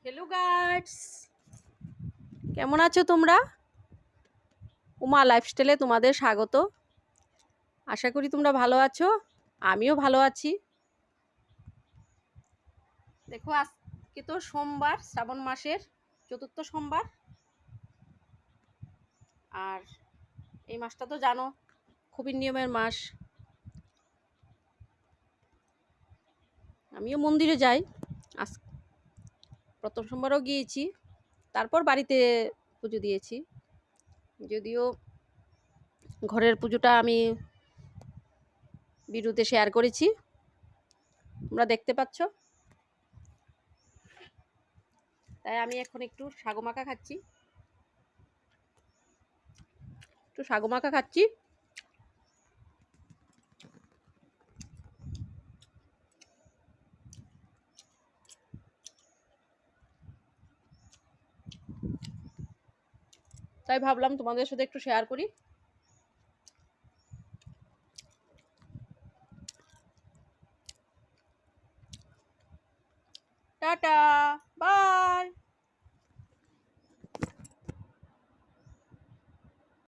Hello guys, কেমন আছো তোমরা? উমা লাইফস্টাইলে তোমাদের স্বাগত। আশা করি তোমরা ভালো আছো, আমিও ভালো আছি। দেখো আজকে তো সোমবার, শ্রাবণ মাসের চতুর্থ সোমবার। আর এই মাসটা তো জানো খুবই নিয়মের মাস। আমিও মন্দিরে যাই, আজ প্রথম সোমবারও গিয়েছি, তারপর বাড়িতে পুজো দিয়েছি। যদিও ঘরের পুজোটা আমি ভিডিওতে শেয়ার করেছি, তোমরা দেখতে পাচ্ছ। তাই আমি এখন একটু সাগু মাখা খাচ্ছি, তাই ভাবলাম তোমাদের সাথে একটু শেয়ার করি। টাটা।